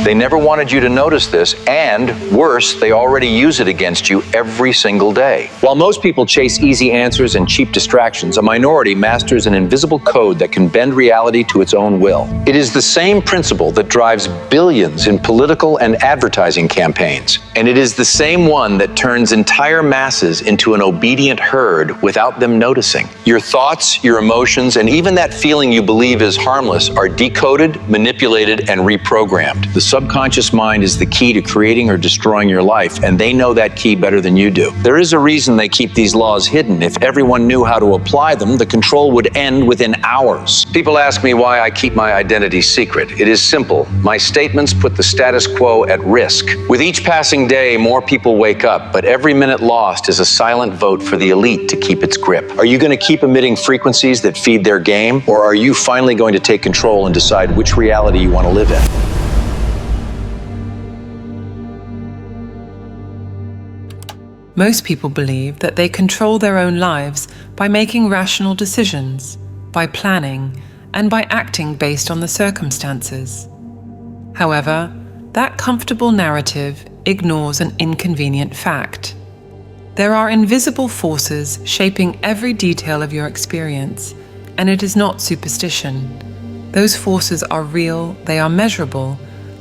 They never wanted you to notice this, and worse, they already use it against you every single day. While most people chase easy answers and cheap distractions, a minority masters an invisible code that can bend reality to its own will. It is the same principle that drives billions in political and advertising campaigns, and it is the same one that turns entire masses into an obedient herd without them noticing. Your thoughts, your emotions, and even that feeling you believe is harmless are decoded, manipulated, and reprogrammed. The subconscious mind is the key to creating or destroying your life, and they know that key better than you do. There is a reason they keep these laws hidden. If everyone knew how to apply them, the control would end within hours. People ask me why I keep my identity secret. It is simple. My statements put the status quo at risk. With each passing day, more people wake up, but every minute lost is a silent vote for the elite to keep its grip. Are you going to keep emitting frequencies that feed their game, or are you finally going to take control and decide which reality you want to live in? Most people believe that they control their own lives by making rational decisions, by planning, and by acting based on the circumstances. However, that comfortable narrative ignores an inconvenient fact. There are invisible forces shaping every detail of your experience, and it is not superstition. Those forces are real, they are measurable,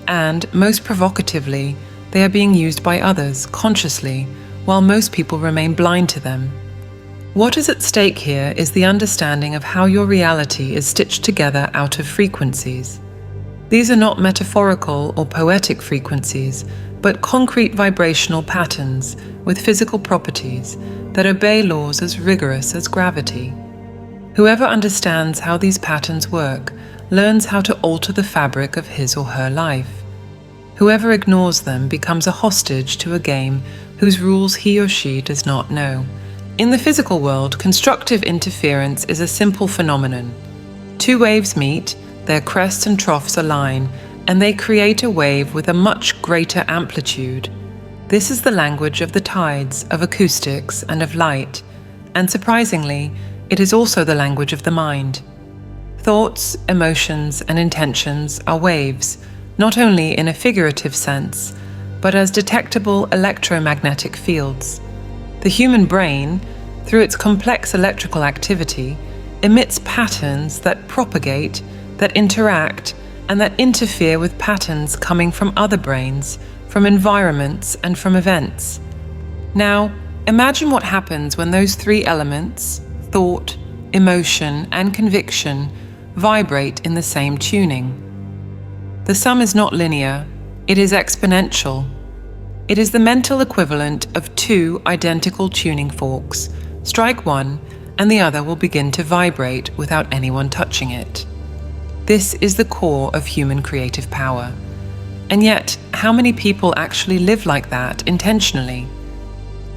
and, most provocatively, they are being used by others consciously, while most people remain blind to them. What is at stake here is the understanding of how your reality is stitched together out of frequencies. These are not metaphorical or poetic frequencies, but concrete vibrational patterns with physical properties that obey laws as rigorous as gravity. Whoever understands how these patterns work learns how to alter the fabric of his or her life. Whoever ignores them becomes a hostage to a game whose rules he or she does not know. In the physical world, constructive interference is a simple phenomenon. Two waves meet, their crests and troughs align, and they create a wave with a much greater amplitude. This is the language of the tides, of acoustics, and of light, and surprisingly, it is also the language of the mind. Thoughts, emotions, and intentions are waves, not only in a figurative sense, but as detectable electromagnetic fields. The human brain, through its complex electrical activity, emits patterns that propagate, that interact, and that interfere with patterns coming from other brains, from environments, and from events. Now, imagine what happens when those three elements, thought, emotion, and conviction, vibrate in the same tuning. The sum is not linear, it is exponential. It is the mental equivalent of two identical tuning forks. Strike one, and the other will begin to vibrate without anyone touching it. This is the core of human creative power. And yet, how many people actually live like that intentionally?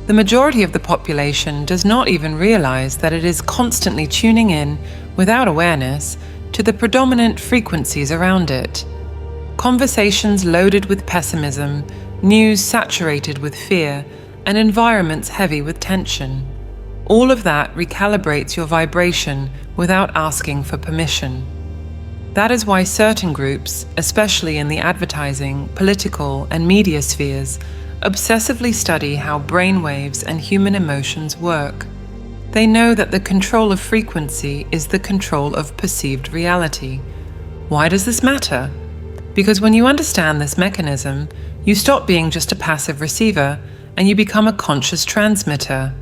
The majority of the population does not even realize that it is constantly tuning in, without awareness, to the predominant frequencies around it. Conversations loaded with pessimism, news saturated with fear, and environments heavy with tension. All of that recalibrates your vibration without asking for permission. That is why certain groups, especially in the advertising, political, and media spheres, obsessively study how brainwaves and human emotions work. They know that the control of frequency is the control of perceived reality. Why does this matter? Because when you understand this mechanism, you stop being just a passive receiver and you become a conscious transmitter.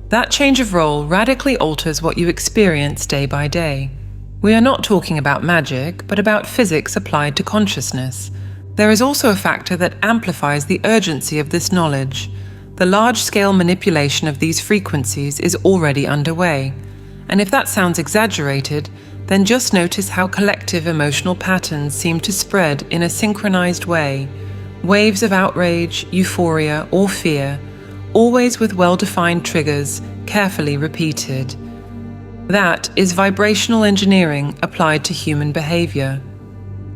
That change of role radically alters what you experience day by day. We are not talking about magic, but about physics applied to consciousness. There is also a factor that amplifies the urgency of this knowledge. The large-scale manipulation of these frequencies is already underway. And if that sounds exaggerated, then just notice how collective emotional patterns seem to spread in a synchronized way. Waves of outrage, euphoria, or fear, always with well-defined triggers, carefully repeated. That is vibrational engineering applied to human behavior.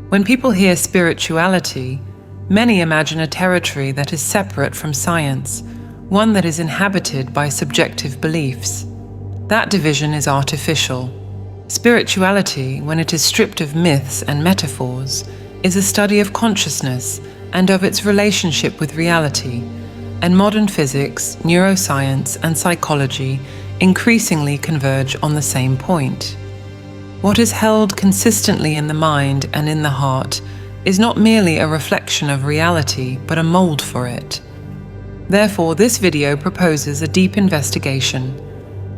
When people hear spirituality, many imagine a territory that is separate from science, one that is inhabited by subjective beliefs. That division is artificial. Spirituality, when it is stripped of myths and metaphors, is a study of consciousness and of its relationship with reality, and modern physics, neuroscience, and psychology increasingly converge on the same point. What is held consistently in the mind and in the heart is not merely a reflection of reality, but a mold for it. Therefore, this video proposes a deep investigation.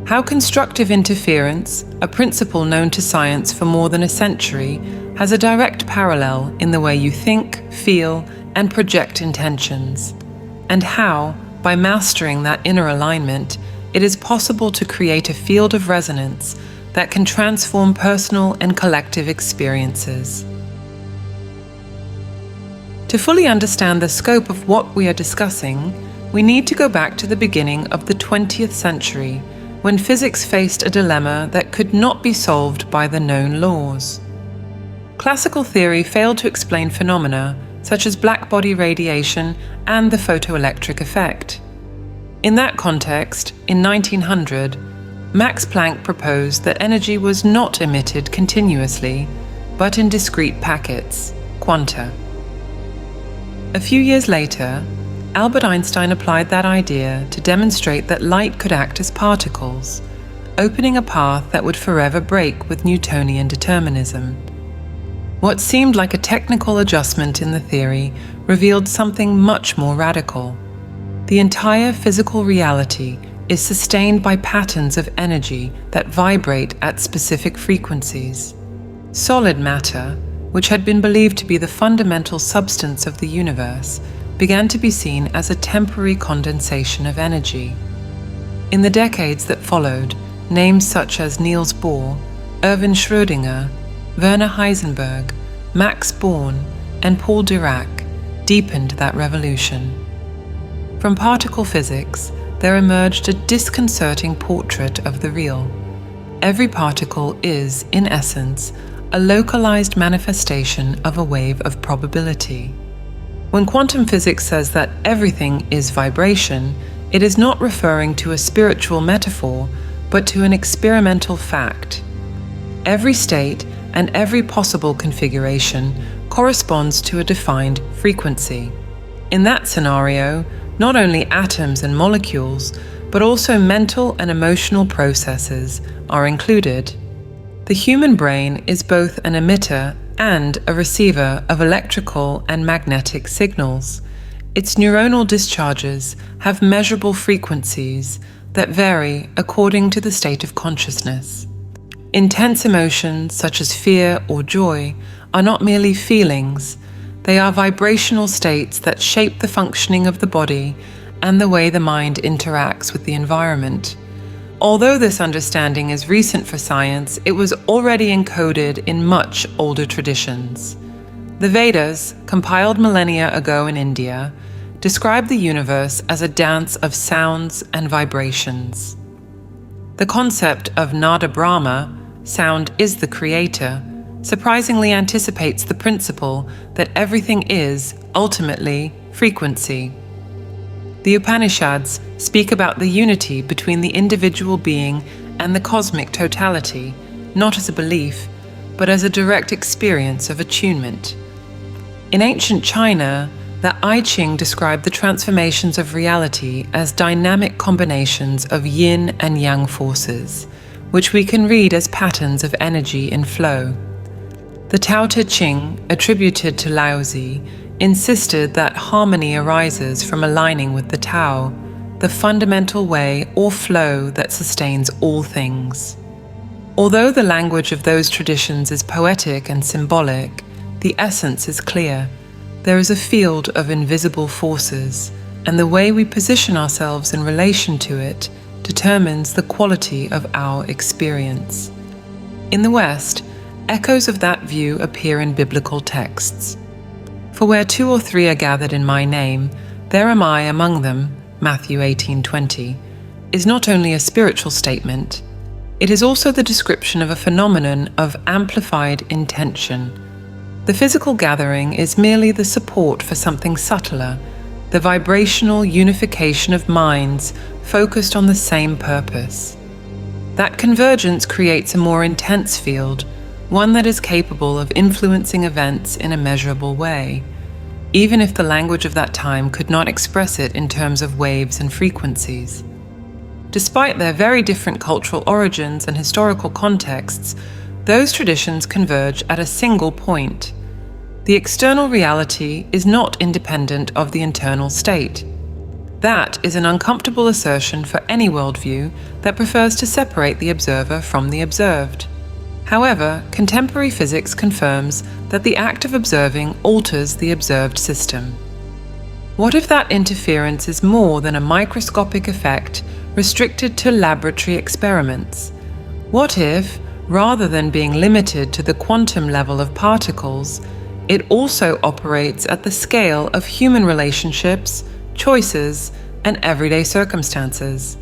How constructive interference, a principle known to science for more than a century, has a direct parallel in the way you think, feel, and project intentions, and how, by mastering that inner alignment, it is possible to create a field of resonance that can transform personal and collective experiences. To fully understand the scope of what we are discussing, we need to go back to the beginning of the 20th century, when physics faced a dilemma that could not be solved by the known laws. Classical theory failed to explain phenomena such as black-body radiation and the photoelectric effect. In that context, in 1900, Max Planck proposed that energy was not emitted continuously, but in discrete packets, quanta. A few years later, Albert Einstein applied that idea to demonstrate that light could act as particles, opening a path that would forever break with Newtonian determinism. What seemed like a technical adjustment in the theory revealed something much more radical. The entire physical reality is sustained by patterns of energy that vibrate at specific frequencies. Solid matter, which had been believed to be the fundamental substance of the universe, began to be seen as a temporary condensation of energy. In the decades that followed, names such as Niels Bohr, Erwin Schrödinger, Werner Heisenberg, Max Born, and Paul Dirac deepened that revolution. From particle physics, there emerged a disconcerting portrait of the real. Every particle is, in essence, a localized manifestation of a wave of probability. When quantum physics says that everything is vibration, it is not referring to a spiritual metaphor, but to an experimental fact. Every state and every possible configuration corresponds to a defined frequency. In that scenario, not only atoms and molecules, but also mental and emotional processes are included. The human brain is both an emitter and a receiver of electrical and magnetic signals. Its neuronal discharges have measurable frequencies that vary according to the state of consciousness. Intense emotions such as fear or joy are not merely feelings, they are vibrational states that shape the functioning of the body and the way the mind interacts with the environment. Although this understanding is recent for science, it was already encoded in much older traditions. The Vedas, compiled millennia ago in India, describe the universe as a dance of sounds and vibrations. The concept of Nada Brahma, sound is the creator, surprisingly anticipates the principle that everything is, ultimately, frequency. The Upanishads speak about the unity between the individual being and the cosmic totality, not as a belief, but as a direct experience of attunement. In ancient China, the I Ching described the transformations of reality as dynamic combinations of yin and yang forces, which we can read as patterns of energy in flow. The Tao Te Ching, attributed to Laozi, insisted that harmony arises from aligning with the Tao, the fundamental way or flow that sustains all things. Although the language of those traditions is poetic and symbolic, the essence is clear. There is a field of invisible forces, and the way we position ourselves in relation to it determines the quality of our experience. In the West, echoes of that view appear in biblical texts. For where 2 or 3 are gathered in my name, there am I among them, Matthew 18:20, is not only a spiritual statement, it is also the description of a phenomenon of amplified intention. The physical gathering is merely the support for something subtler, the vibrational unification of minds focused on the same purpose. That convergence creates a more intense field, one that is capable of influencing events in a measurable way, even if the language of that time could not express it in terms of waves and frequencies. Despite their very different cultural origins and historical contexts, those traditions converge at a single point. The external reality is not independent of the internal state. That is an uncomfortable assertion for any worldview that prefers to separate the observer from the observed. However, contemporary physics confirms that the act of observing alters the observed system. What if that interference is more than a microscopic effect restricted to laboratory experiments? What if, rather than being limited to the quantum level of particles, it also operates at the scale of human relationships, choices, and everyday circumstances?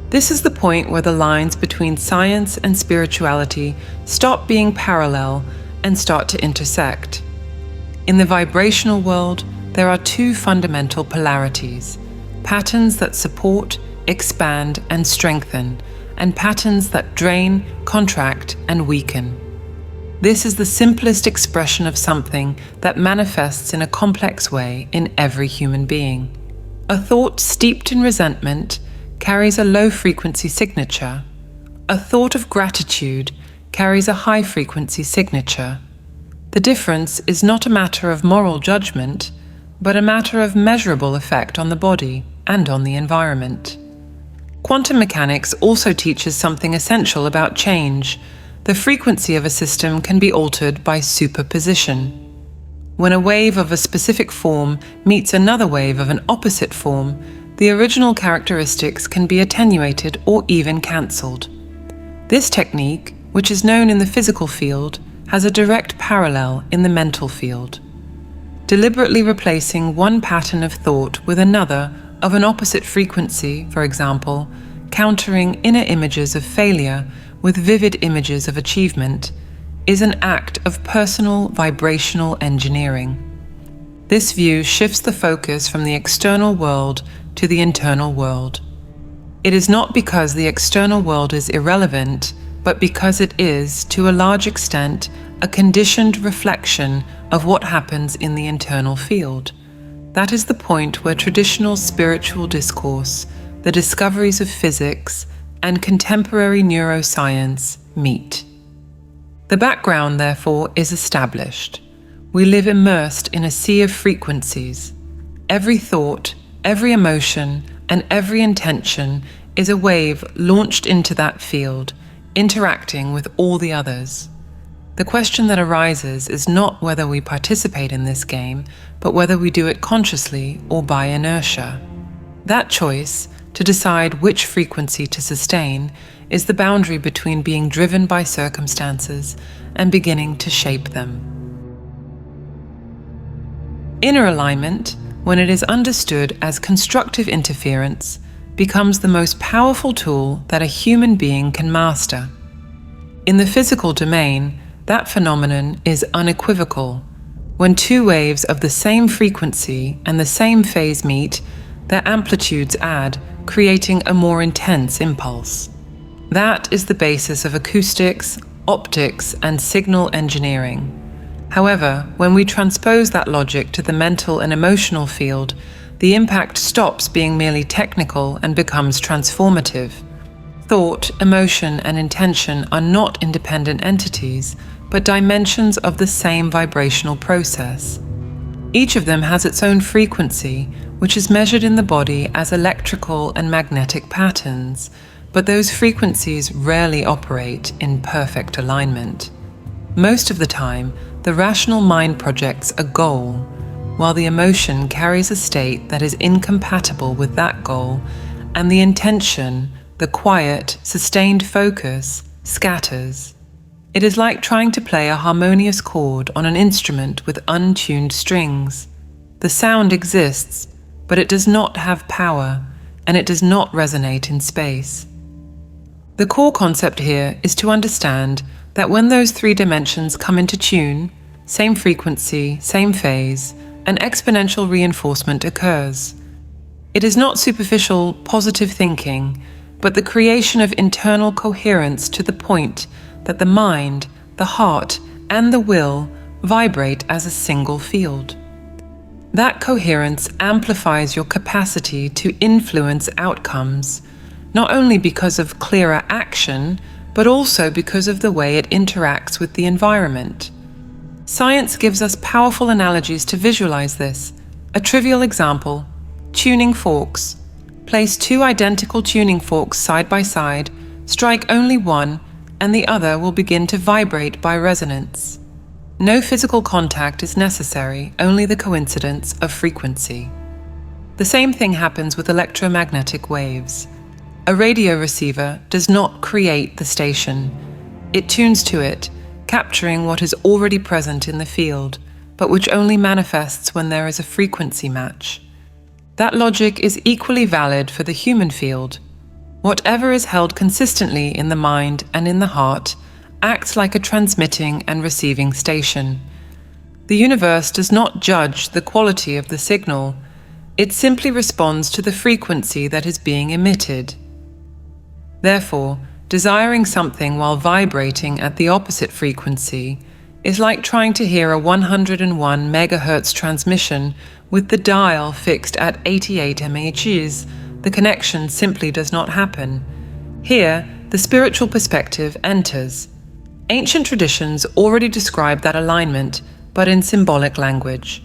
This is the point where the lines between science and spirituality stop being parallel and start to intersect. In the vibrational world, there are two fundamental polarities: patterns that support, expand, and strengthen, and patterns that drain, contract, and weaken. This is the simplest expression of something that manifests in a complex way in every human being. A thought steeped in resentment carries a low-frequency signature. A thought of gratitude carries a high-frequency signature. The difference is not a matter of moral judgment, but a matter of measurable effect on the body and on the environment. Quantum mechanics also teaches something essential about change. The frequency of a system can be altered by superposition. When a wave of a specific form meets another wave of an opposite form, the original characteristics can be attenuated or even cancelled. This technique, which is known in the physical field, has a direct parallel in the mental field. Deliberately replacing one pattern of thought with another of an opposite frequency, for example, countering inner images of failure with vivid images of achievement, is an act of personal vibrational engineering. This view shifts the focus from the external world to the internal world. It is not because the external world is irrelevant, but because it is, to a large extent, a conditioned reflection of what happens in the internal field. That is the point where traditional spiritual discourse, the discoveries of physics, and contemporary neuroscience meet. The background, therefore, is established. We live immersed in a sea of frequencies. Every thought, every emotion, and every intention is a wave launched into that field, interacting with all the others. The question that arises is not whether we participate in this game, but whether we do it consciously or by inertia. That choice, to decide which frequency to sustain, is the boundary between being driven by circumstances and beginning to shape them. Inner alignment, when it is understood as constructive interference, becomes the most powerful tool that a human being can master. In the physical domain, that phenomenon is unequivocal. When two waves of the same frequency and the same phase meet, their amplitudes add, creating a more intense impulse. That is the basis of acoustics, optics, and signal engineering. However, when we transpose that logic to the mental and emotional field, the impact stops being merely technical and becomes transformative. Thought, emotion, and intention are not independent entities, but dimensions of the same vibrational process. Each of them has its own frequency, which is measured in the body as electrical and magnetic patterns, but those frequencies rarely operate in perfect alignment. Most of the time, the rational mind projects a goal, while the emotion carries a state that is incompatible with that goal, and the intention, the quiet, sustained focus, scatters. It is like trying to play a harmonious chord on an instrument with untuned strings. The sound exists, but it does not have power, and it does not resonate in space. The core concept here is to understand that when those three dimensions come into tune, same frequency, same phase, an exponential reinforcement occurs. It is not superficial, positive thinking, but the creation of internal coherence to the point that the mind, the heart, and the will vibrate as a single field. That coherence amplifies your capacity to influence outcomes, not only because of clearer action, but also because of the way it interacts with the environment. Science gives us powerful analogies to visualize this. A trivial example: tuning forks. Place two identical tuning forks side by side, strike only one, and the other will begin to vibrate by resonance. No physical contact is necessary, only the coincidence of frequency. The same thing happens with electromagnetic waves. A radio receiver does not create the station. It tunes to it, capturing what is already present in the field, but which only manifests when there is a frequency match. That logic is equally valid for the human field. Whatever is held consistently in the mind and in the heart acts like a transmitting and receiving station. The universe does not judge the quality of the signal. It simply responds to the frequency that is being emitted. Therefore, desiring something while vibrating at the opposite frequency is like trying to hear a 101 megahertz transmission with the dial fixed at 88 MHz. The connection simply does not happen. Here, the spiritual perspective enters. Ancient traditions already describe that alignment, but in symbolic language.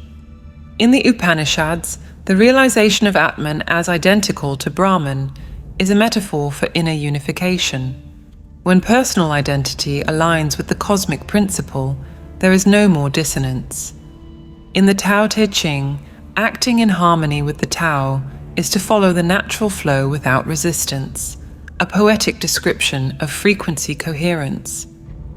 In the Upanishads, the realization of Atman as identical to Brahman is a metaphor for inner unification. When personal identity aligns with the cosmic principle, there is no more dissonance. In the Tao Te Ching, acting in harmony with the Tao is to follow the natural flow without resistance, a poetic description of frequency coherence.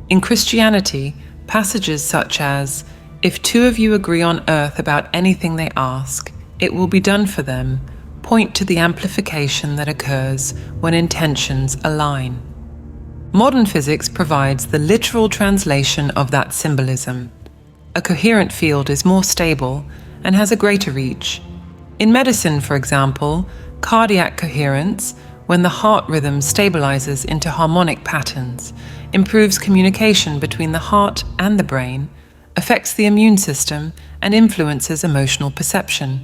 In Christianity, passages such as, "If two of you agree on earth about anything they ask, it will be done for them," point to the amplification that occurs when intentions align. Modern physics provides the literal translation of that symbolism. A coherent field is more stable and has a greater reach. In medicine, for example, cardiac coherence, when the heart rhythm stabilizes into harmonic patterns, improves communication between the heart and the brain, affects the immune system, and influences emotional perception.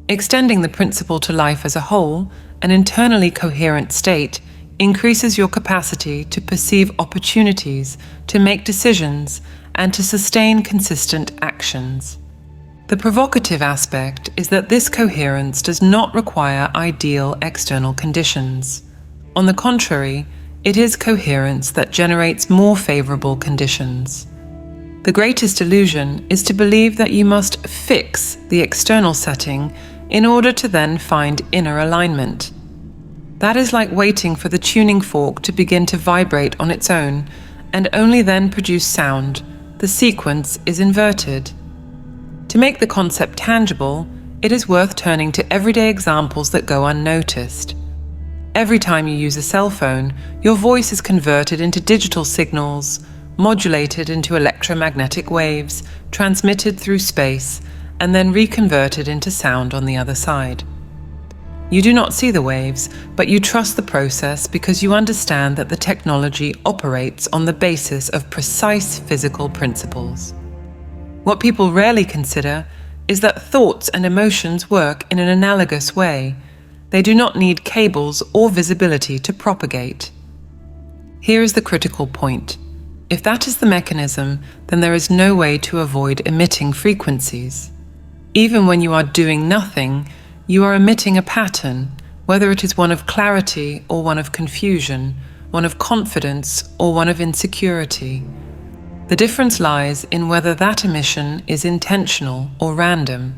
Extending the principle to life as a whole, an internally coherent state increases your capacity to perceive opportunities, to make decisions, and to sustain consistent actions. The provocative aspect is that this coherence does not require ideal external conditions. On the contrary, it is coherence that generates more favorable conditions. The greatest illusion is to believe that you must fix the external setting in order to then find inner alignment. That is like waiting for the tuning fork to begin to vibrate on its own and only then produce sound. The sequence is inverted. To make the concept tangible, it is worth turning to everyday examples that go unnoticed. Every time you use a cell phone, your voice is converted into digital signals, modulated into electromagnetic waves, transmitted through space, and then reconverted into sound on the other side. You do not see the waves, but you trust the process because you understand that the technology operates on the basis of precise physical principles. What people rarely consider is that thoughts and emotions work in an analogous way. They do not need cables or visibility to propagate. Here is the critical point. If that is the mechanism, then there is no way to avoid emitting frequencies. Even when you are doing nothing, you are emitting a pattern, whether it is one of clarity or one of confusion, one of confidence or one of insecurity. The difference lies in whether that emission is intentional or random.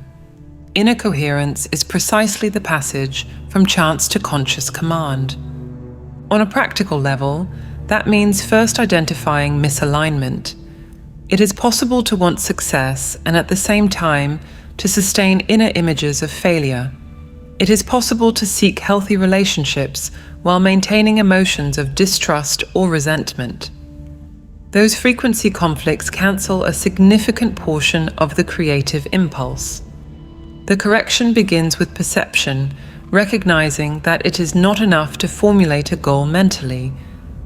Inner coherence is precisely the passage from chance to conscious command. On a practical level, that means first identifying misalignment. It is possible to want success and at the same time to sustain inner images of failure. It is possible to seek healthy relationships while maintaining emotions of distrust or resentment. Those frequency conflicts cancel a significant portion of the creative impulse. The correction begins with perception, recognizing that it is not enough to formulate a goal mentally.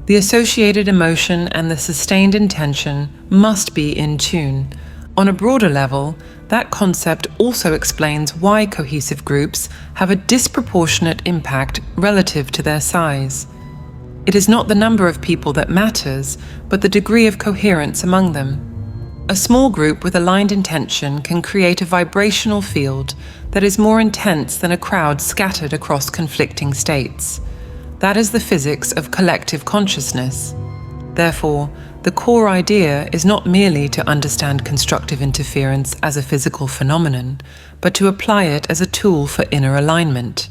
The associated emotion and the sustained intention must be in tune. On a broader level, that concept also explains why cohesive groups have a disproportionate impact relative to their size. It is not the number of people that matters, but the degree of coherence among them. A small group with aligned intention can create a vibrational field that is more intense than a crowd scattered across conflicting states. That is the physics of collective consciousness. Therefore, the core idea is not merely to understand constructive interference as a physical phenomenon, but to apply it as a tool for inner alignment.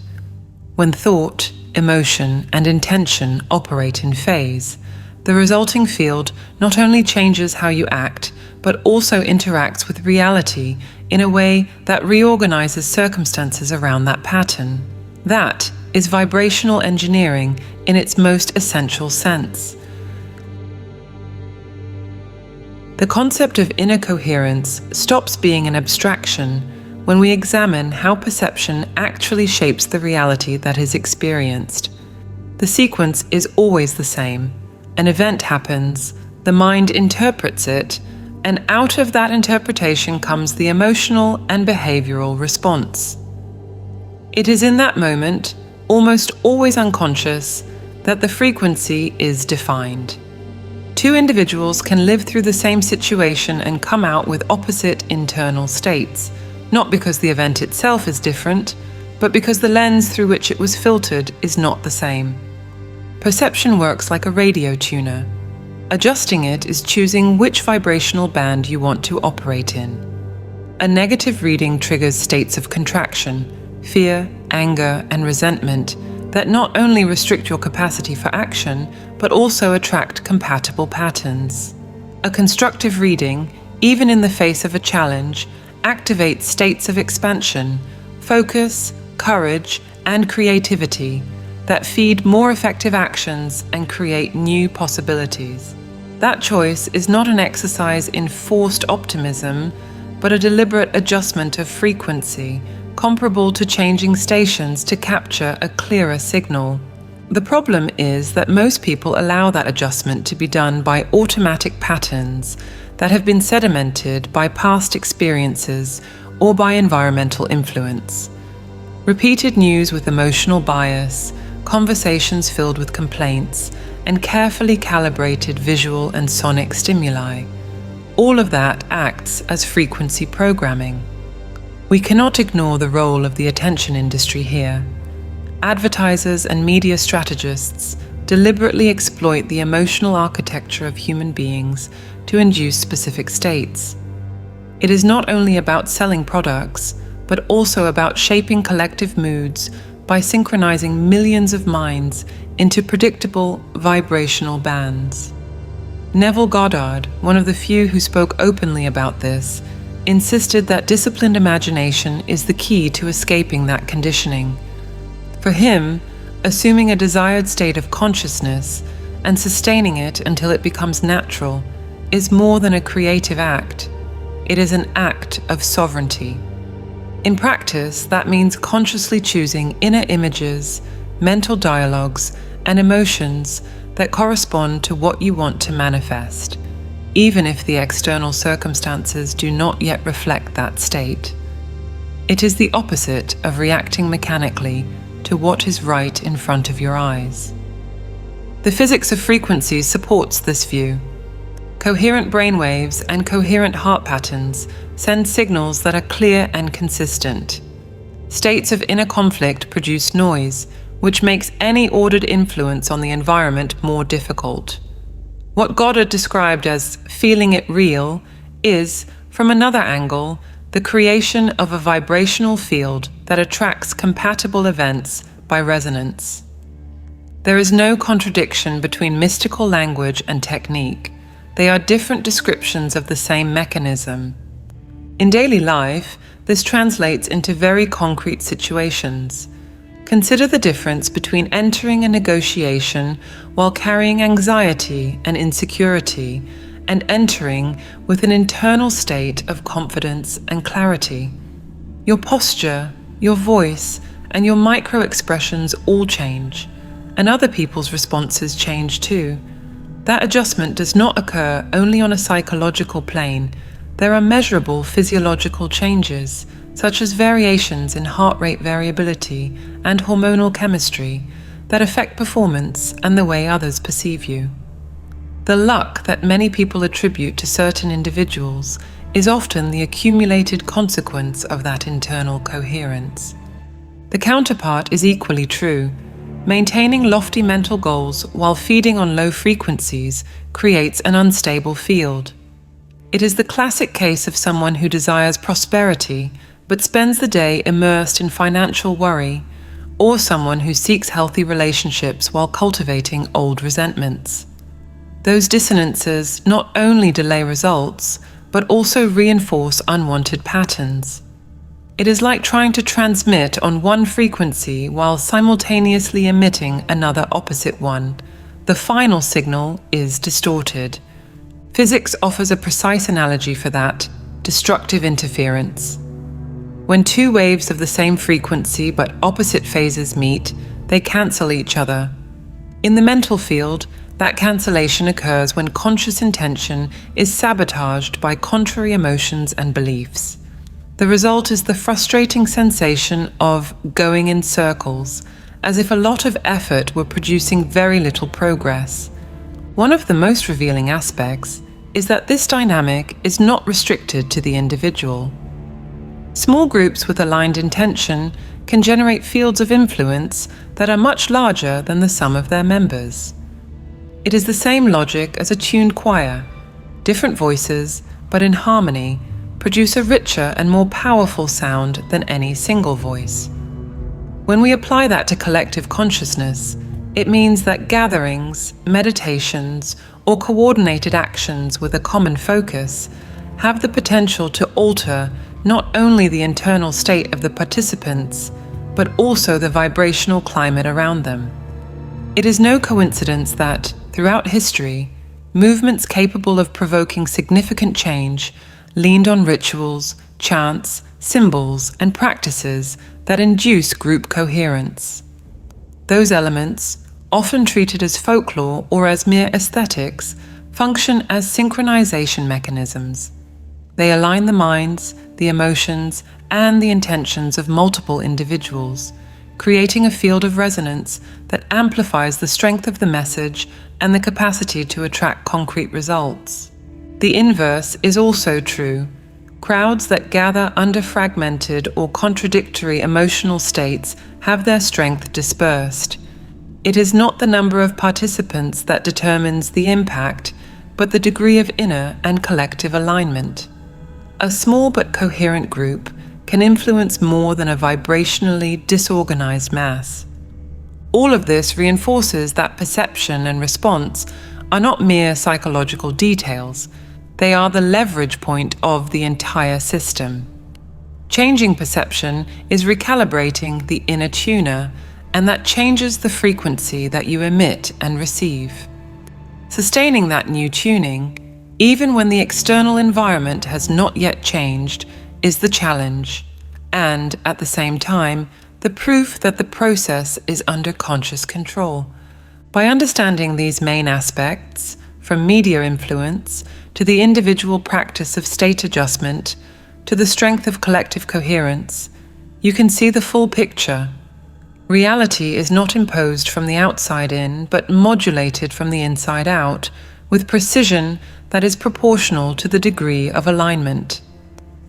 When thought, emotion, and intention operate in phase, the resulting field not only changes how you act, but also interacts with reality in a way that reorganizes circumstances around that pattern. That is vibrational engineering in its most essential sense. The concept of inner coherence stops being an abstraction when we examine how perception actually shapes the reality that is experienced. The sequence is always the same. An event happens, the mind interprets it, and out of that interpretation comes the emotional and behavioral response. It is in that moment, almost always unconscious, that the frequency is defined. Two individuals can live through the same situation and come out with opposite internal states, not because the event itself is different, but because the lens through which it was filtered is not the same. Perception works like a radio tuner. Adjusting it is choosing which vibrational band you want to operate in. A negative reading triggers states of contraction, fear, anger, and resentment that not only restrict your capacity for action, but also attract compatible patterns. A constructive reading, even in the face of a challenge, activates states of expansion, focus, courage, and creativity that feed more effective actions and create new possibilities. That choice is not an exercise in forced optimism, but a deliberate adjustment of frequency, comparable to changing stations to capture a clearer signal. The problem is that most people allow that adjustment to be done by automatic patterns that have been sedimented by past experiences or by environmental influence. Repeated news with emotional bias, conversations filled with complaints, and carefully calibrated visual and sonic stimuli. All of that acts as frequency programming. We cannot ignore the role of the attention industry here. Advertisers and media strategists deliberately exploit the emotional architecture of human beings to induce specific states. It is not only about selling products, but also about shaping collective moods by synchronizing millions of minds into predictable vibrational bands. Neville Goddard, one of the few who spoke openly about this, insisted that disciplined imagination is the key to escaping that conditioning. For him, assuming a desired state of consciousness and sustaining it until it becomes natural is more than a creative act. It is an act of sovereignty. In practice, that means consciously choosing inner images, mental dialogues, and emotions that correspond to what you want to manifest, even if the external circumstances do not yet reflect that state. It is the opposite of reacting mechanically to what is right in front of your eyes. The physics of frequencies supports this view. Coherent brainwaves and coherent heart patterns send signals that are clear and consistent. States of inner conflict produce noise, which makes any ordered influence on the environment more difficult. What Goddard described as feeling it real is, from another angle, the creation of a vibrational field that attracts compatible events by resonance. There is no contradiction between mystical language and technique. They are different descriptions of the same mechanism. In daily life, this translates into very concrete situations. Consider the difference between entering a negotiation while carrying anxiety and insecurity and entering with an internal state of confidence and clarity. Your posture, your voice, and your micro-expressions all change, and other people's responses change too. That adjustment does not occur only on a psychological plane. There are measurable physiological changes, such as variations in heart rate variability and hormonal chemistry, that affect performance and the way others perceive you. The luck that many people attribute to certain individuals is often the accumulated consequence of that internal coherence. The counterpart is equally true. Maintaining lofty mental goals while feeding on low frequencies creates an unstable field. It is the classic case of someone who desires prosperity but spends the day immersed in financial worry, or someone who seeks healthy relationships while cultivating old resentments. Those dissonances not only delay results, but also reinforce unwanted patterns. It is like trying to transmit on one frequency while simultaneously emitting another opposite one. The final signal is distorted. Physics offers a precise analogy for that: destructive interference. When two waves of the same frequency but opposite phases meet, they cancel each other. In the mental field, that cancellation occurs when conscious intention is sabotaged by contrary emotions and beliefs. The result is the frustrating sensation of going in circles, as if a lot of effort were producing very little progress. One of the most revealing aspects is that this dynamic is not restricted to the individual. Small groups with aligned intention can generate fields of influence that are much larger than the sum of their members. It is the same logic as a tuned choir. Different voices, but in harmony, produce a richer and more powerful sound than any single voice. When we apply that to collective consciousness, it means that gatherings, meditations, or coordinated actions with a common focus have the potential to alter not only the internal state of the participants, but also the vibrational climate around them. It is no coincidence that, throughout history, movements capable of provoking significant change leaned on rituals, chants, symbols, and practices that induce group coherence. Those elements, often treated as folklore or as mere aesthetics, function as synchronization mechanisms. They align the minds, the emotions, and the intentions of multiple individuals, creating a field of resonance that amplifies the strength of the message and the capacity to attract concrete results. The inverse is also true. Crowds that gather under fragmented or contradictory emotional states have their strength dispersed. It is not the number of participants that determines the impact, but the degree of inner and collective alignment. A small but coherent group can influence more than a vibrationally disorganized mass. All of this reinforces that perception and response are not mere psychological details. They are the leverage point of the entire system. Changing perception is recalibrating the inner tuner, and that changes the frequency that you emit and receive. Sustaining that new tuning, even when the external environment has not yet changed, is the challenge, and at the same time, the proof that the process is under conscious control. By understanding these main aspects, from media influence to the individual practice of state adjustment to the strength of collective coherence, you can see the full picture. Reality is not imposed from the outside in, but modulated from the inside out, with precision that is proportional to the degree of alignment.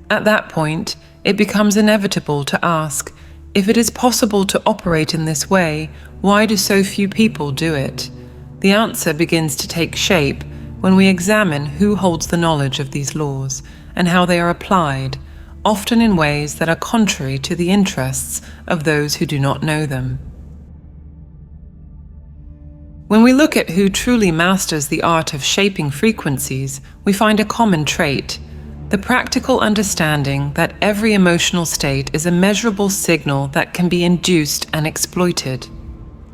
At that point, it becomes inevitable to ask, if it is possible to operate in this way, why do so few people do it? The answer begins to take shape when we examine who holds the knowledge of these laws and how they are applied, often in ways that are contrary to the interests of those who do not know them. When we look at who truly masters the art of shaping frequencies, we find a common trait: the practical understanding that every emotional state is a measurable signal that can be induced and exploited.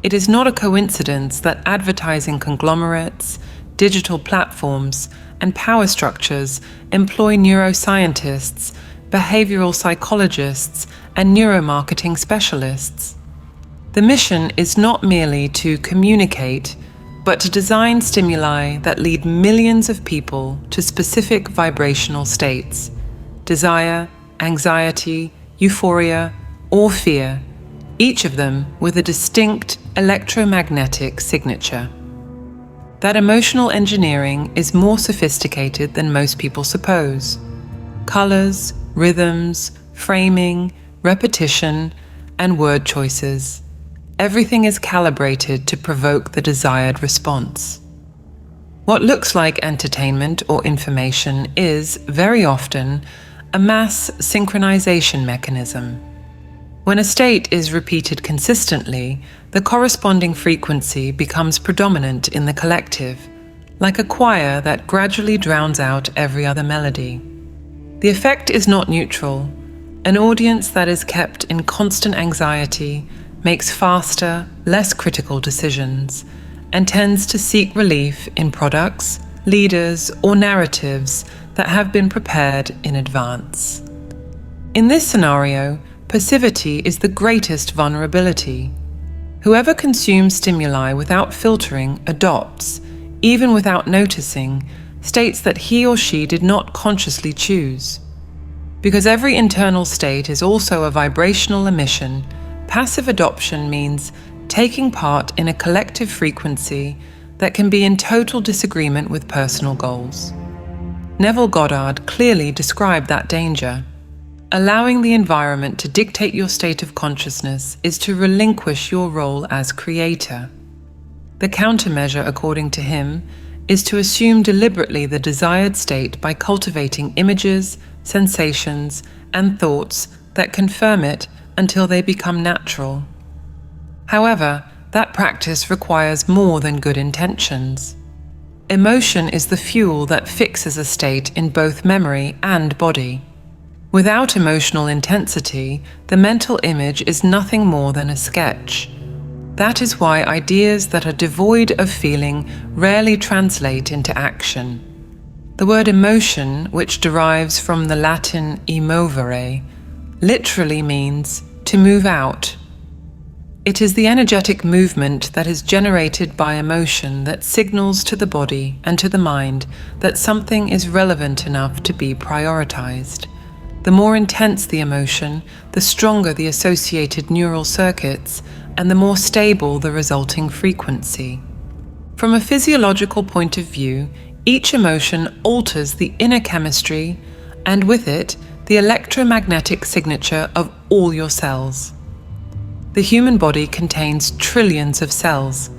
It is not a coincidence that advertising conglomerates, digital platforms, and power structures employ neuroscientists, behavioral psychologists, and neuromarketing specialists. The mission is not merely to communicate, but to design stimuli that lead millions of people to specific vibrational states: desire, anxiety, euphoria, or fear, each of them with a distinct electromagnetic signature. That emotional engineering is more sophisticated than most people suppose. Colors, rhythms, framing, repetition, and word choices. Everything is calibrated to provoke the desired response. What looks like entertainment or information is, very often, a mass synchronization mechanism. When a state is repeated consistently, the corresponding frequency becomes predominant in the collective, like a choir that gradually drowns out every other melody. The effect is not neutral. An audience that is kept in constant anxiety makes faster, less critical decisions, and tends to seek relief in products, leaders, or narratives that have been prepared in advance. In this scenario, passivity is the greatest vulnerability. Whoever consumes stimuli without filtering adopts, even without noticing, states that he or she did not consciously choose. Because every internal state is also a vibrational emission, passive adoption means taking part in a collective frequency that can be in total disagreement with personal goals. Neville Goddard clearly described that danger. Allowing the environment to dictate your state of consciousness is to relinquish your role as creator. The countermeasure, according to him, is to assume deliberately the desired state by cultivating images, sensations, and thoughts that confirm it until they become natural. However, that practice requires more than good intentions. Emotion is the fuel that fixes a state in both memory and body. Without emotional intensity, the mental image is nothing more than a sketch. That is why ideas that are devoid of feeling rarely translate into action. The word emotion, which derives from the Latin emovere, literally means to move out. It is the energetic movement that is generated by emotion that signals to the body and to the mind that something is relevant enough to be prioritized. The more intense the emotion, the stronger the associated neural circuits, and the more stable the resulting frequency. From a physiological point of view, each emotion alters the inner chemistry, and with it, the electromagnetic signature of all your cells. The human body contains trillions of cells,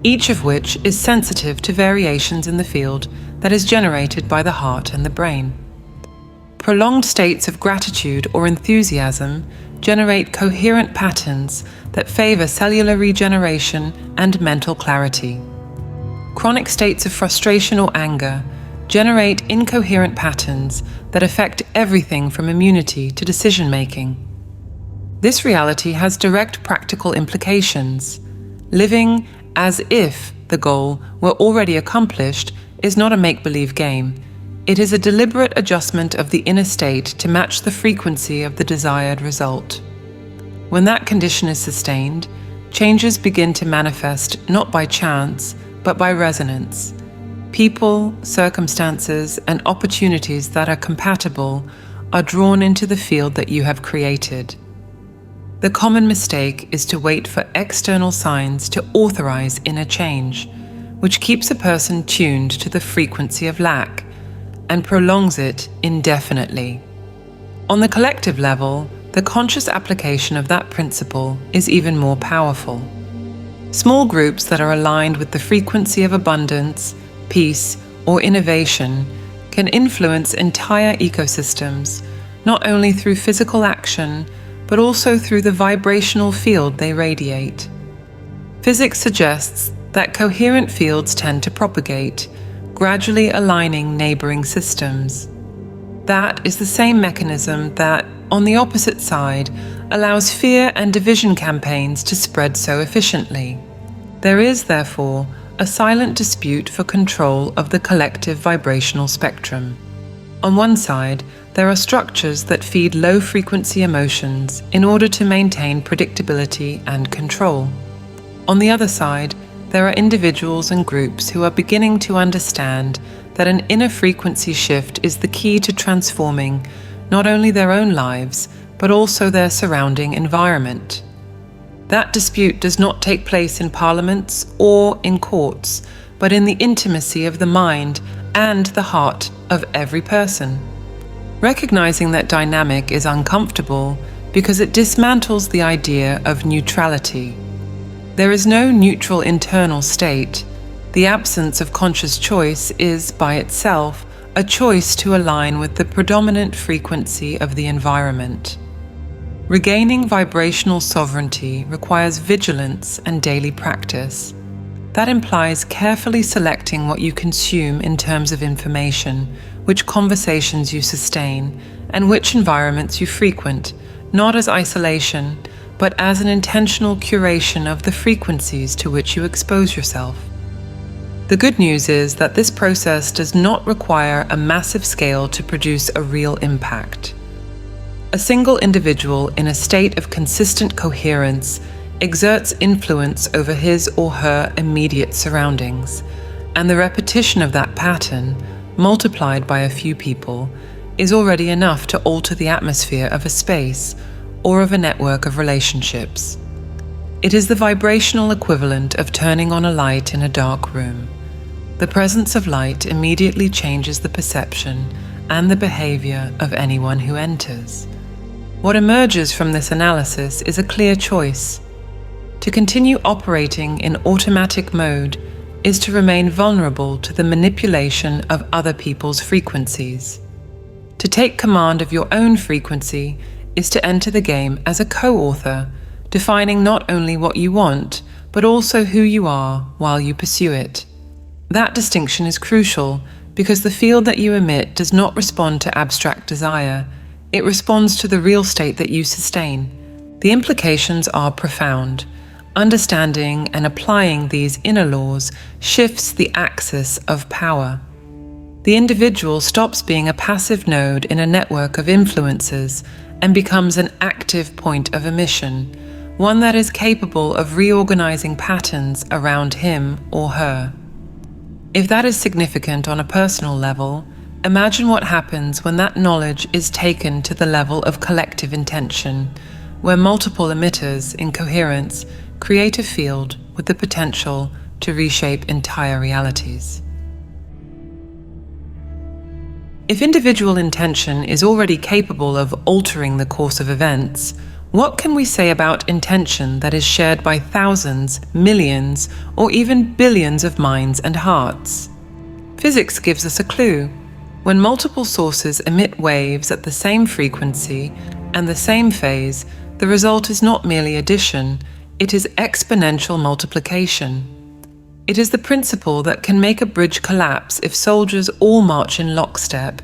each of which is sensitive to variations in the field that is generated by the heart and the brain. Prolonged states of gratitude or enthusiasm generate coherent patterns that favor cellular regeneration and mental clarity. Chronic states of frustration or anger generate incoherent patterns that affect everything from immunity to decision-making. This reality has direct practical implications. Living as if the goal were already accomplished is not a make-believe game. It is a deliberate adjustment of the inner state to match the frequency of the desired result. When that condition is sustained, changes begin to manifest not by chance, but by resonance. People, circumstances, and opportunities that are compatible are drawn into the field that you have created. The common mistake is to wait for external signs to authorize inner change, which keeps a person tuned to the frequency of lack and prolongs it indefinitely. On the collective level, the conscious application of that principle is even more powerful. Small groups that are aligned with the frequency of abundance, peace, or innovation can influence entire ecosystems, not only through physical action, but also through the vibrational field they radiate. Physics suggests that coherent fields tend to propagate, gradually aligning neighboring systems. That is the same mechanism that, on the opposite side, allows fear and division campaigns to spread so efficiently. There is, therefore, a silent dispute for control of the collective vibrational spectrum. On one side, there are structures that feed low-frequency emotions in order to maintain predictability and control. On the other side, there are individuals and groups who are beginning to understand that an inner frequency shift is the key to transforming not only their own lives, but also their surrounding environment. That dispute does not take place in parliaments or in courts, but in the intimacy of the mind and the heart of every person. Recognizing that dynamic is uncomfortable because it dismantles the idea of neutrality. There is no neutral internal state. The absence of conscious choice is, by itself, a choice to align with the predominant frequency of the environment. Regaining vibrational sovereignty requires vigilance and daily practice. That implies carefully selecting what you consume in terms of information, which conversations you sustain, and which environments you frequent, not as isolation, but as an intentional curation of the frequencies to which you expose yourself. The good news is that this process does not require a massive scale to produce a real impact. A single individual in a state of consistent coherence exerts influence over his or her immediate surroundings, and the repetition of that pattern, multiplied by a few people, is already enough to alter the atmosphere of a space or of a network of relationships. It is the vibrational equivalent of turning on a light in a dark room. The presence of light immediately changes the perception and the behavior of anyone who enters. What emerges from this analysis is a clear choice. To continue operating in automatic mode is to remain vulnerable to the manipulation of other people's frequencies. To take command of your own frequency is to enter the game as a co-author, defining not only what you want, but also who you are while you pursue it. That distinction is crucial because the field that you emit does not respond to abstract desire. It responds to the real state that you sustain. The implications are profound. Understanding and applying these inner laws shifts the axis of power. The individual stops being a passive node in a network of influences and becomes an active point of emission, one that is capable of reorganizing patterns around him or her. If that is significant on a personal level, imagine what happens when that knowledge is taken to the level of collective intention, where multiple emitters in coherence create a field with the potential to reshape entire realities. If individual intention is already capable of altering the course of events, what can we say about intention that is shared by thousands, millions, or even billions of minds and hearts? Physics gives us a clue. When multiple sources emit waves at the same frequency and the same phase, the result is not merely addition, it is exponential multiplication. It is the principle that can make a bridge collapse if soldiers all march in lockstep,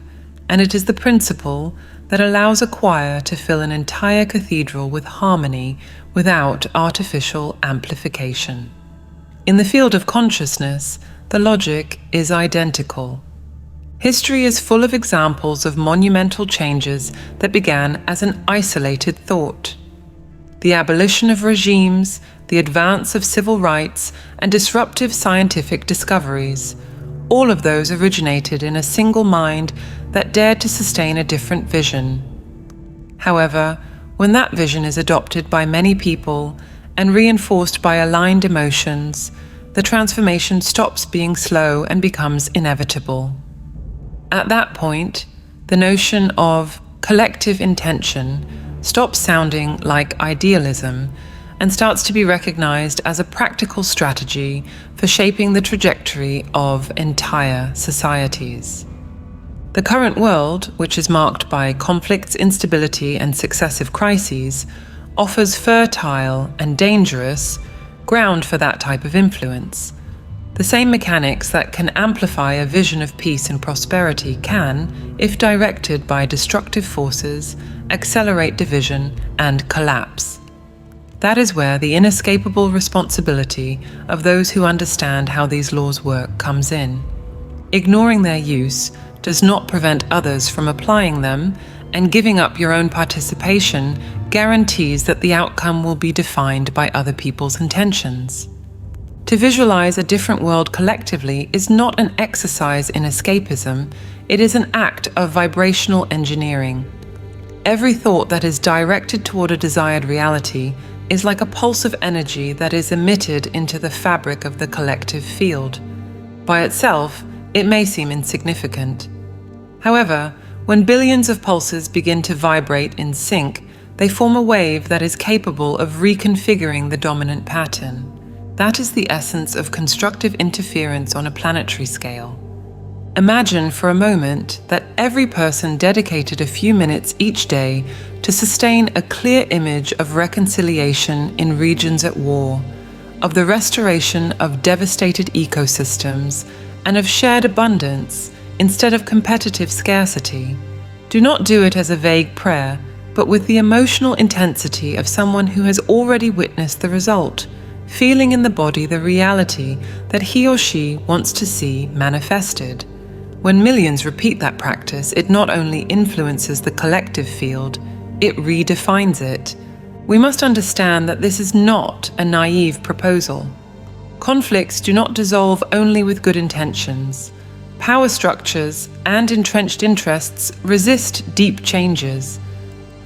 and it is the principle that allows a choir to fill an entire cathedral with harmony without artificial amplification. In the field of consciousness, the logic is identical. History is full of examples of monumental changes that began as an isolated thought. The abolition of regimes, the advance of civil rights, and disruptive scientific discoveries, all of those originated in a single mind that dared to sustain a different vision. However, when that vision is adopted by many people and reinforced by aligned emotions, the transformation stops being slow and becomes inevitable. At that point, the notion of collective intention stops sounding like idealism and starts to be recognized as a practical strategy for shaping the trajectory of entire societies. The current world, which is marked by conflicts, instability, and successive crises, offers fertile and dangerous ground for that type of influence. The same mechanics that can amplify a vision of peace and prosperity can, if directed by destructive forces, accelerate division and collapse. That is where the inescapable responsibility of those who understand how these laws work comes in. Ignoring their use does not prevent others from applying them, and giving up your own participation guarantees that the outcome will be defined by other people's intentions. To visualize a different world collectively is not an exercise in escapism, it is an act of vibrational engineering. Every thought that is directed toward a desired reality is like a pulse of energy that is emitted into the fabric of the collective field. By itself, it may seem insignificant. However, when billions of pulses begin to vibrate in sync, they form a wave that is capable of reconfiguring the dominant pattern. That is the essence of constructive interference on a planetary scale. Imagine for a moment that every person dedicated a few minutes each day to sustain a clear image of reconciliation in regions at war, of the restoration of devastated ecosystems, and of shared abundance instead of competitive scarcity. Do not do it as a vague prayer, but with the emotional intensity of someone who has already witnessed the result, feeling in the body the reality that he or she wants to see manifested. When millions repeat that practice, it not only influences the collective field, it redefines it. We must understand that this is not a naive proposal. Conflicts do not dissolve only with good intentions. Power structures and entrenched interests resist deep changes.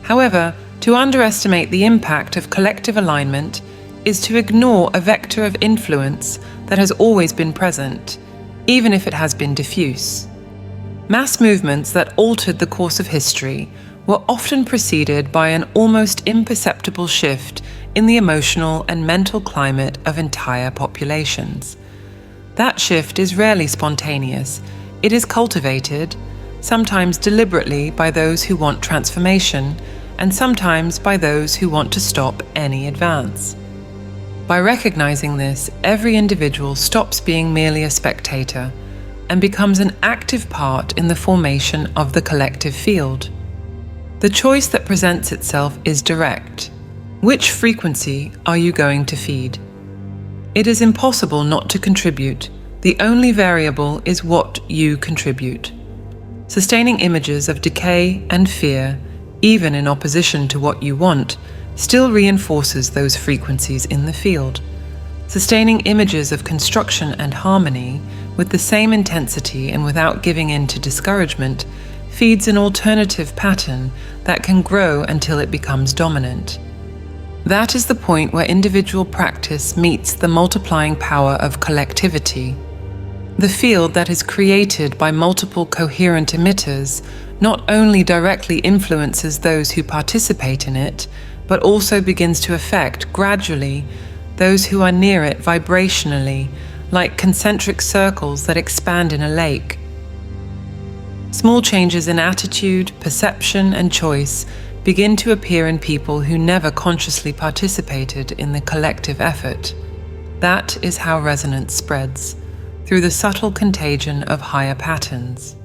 However, to underestimate the impact of collective alignment is to ignore a vector of influence that has always been present, even if it has been diffuse. Mass movements that altered the course of history were often preceded by an almost imperceptible shift in the emotional and mental climate of entire populations. That shift is rarely spontaneous. It is cultivated, sometimes deliberately by those who want transformation, and sometimes by those who want to stop any advance. By recognizing this, every individual stops being merely a spectator and becomes an active part in the formation of the collective field. The choice that presents itself is direct. Which frequency are you going to feed? It is impossible not to contribute. The only variable is what you contribute. Sustaining images of decay and fear, even in opposition to what you want, still reinforces those frequencies in the field. Sustaining images of construction and harmony with the same intensity and without giving in to discouragement feeds an alternative pattern that can grow until it becomes dominant. That is the point where individual practice meets the multiplying power of collectivity. The field that is created by multiple coherent emitters not only directly influences those who participate in it, but also begins to affect, gradually, those who are near it vibrationally, like concentric circles that expand in a lake. Small changes in attitude, perception, and choice begin to appear in people who never consciously participated in the collective effort. That is how resonance spreads, through the subtle contagion of higher patterns.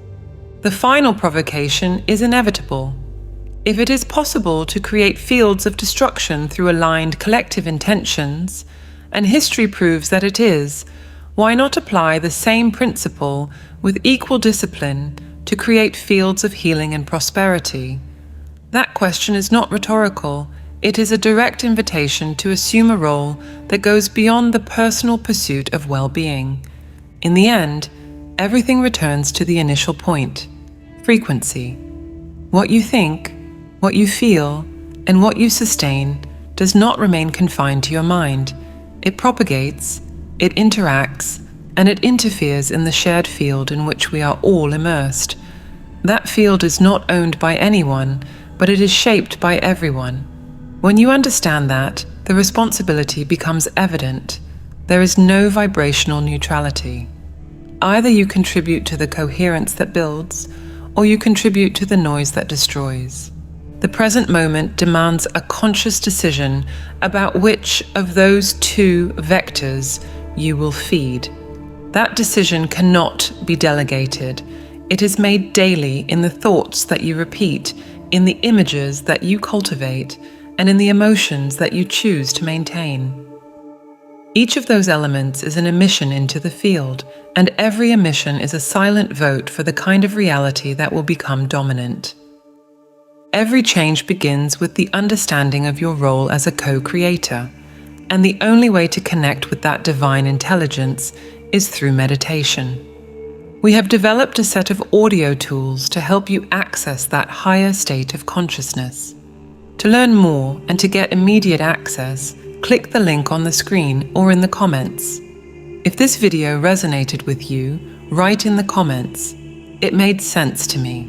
The final provocation is inevitable. If it is possible to create fields of destruction through aligned collective intentions, and history proves that it is, why not apply the same principle with equal discipline to create fields of healing and prosperity? That question is not rhetorical. It is a direct invitation to assume a role that goes beyond the personal pursuit of well-being. In the end, everything returns to the initial point: frequency. What you think, what you feel, and what you sustain does not remain confined to your mind. It propagates, it interacts, and it interferes in the shared field in which we are all immersed. That field is not owned by anyone, but it is shaped by everyone. When you understand that, the responsibility becomes evident. There is no vibrational neutrality. Either you contribute to the coherence that builds, or you contribute to the noise that destroys. The present moment demands a conscious decision about which of those two vectors you will feed. That decision cannot be delegated. It is made daily in the thoughts that you repeat, in the images that you cultivate, and in the emotions that you choose to maintain. Each of those elements is an emission into the field, and every emission is a silent vote for the kind of reality that will become dominant. Every change begins with the understanding of your role as a co-creator. And the only way to connect with that divine intelligence is through meditation. We have developed a set of audio tools to help you access that higher state of consciousness. To learn more and to get immediate access, click the link on the screen or in the comments. If this video resonated with you, write in the comments, "It made sense to me,"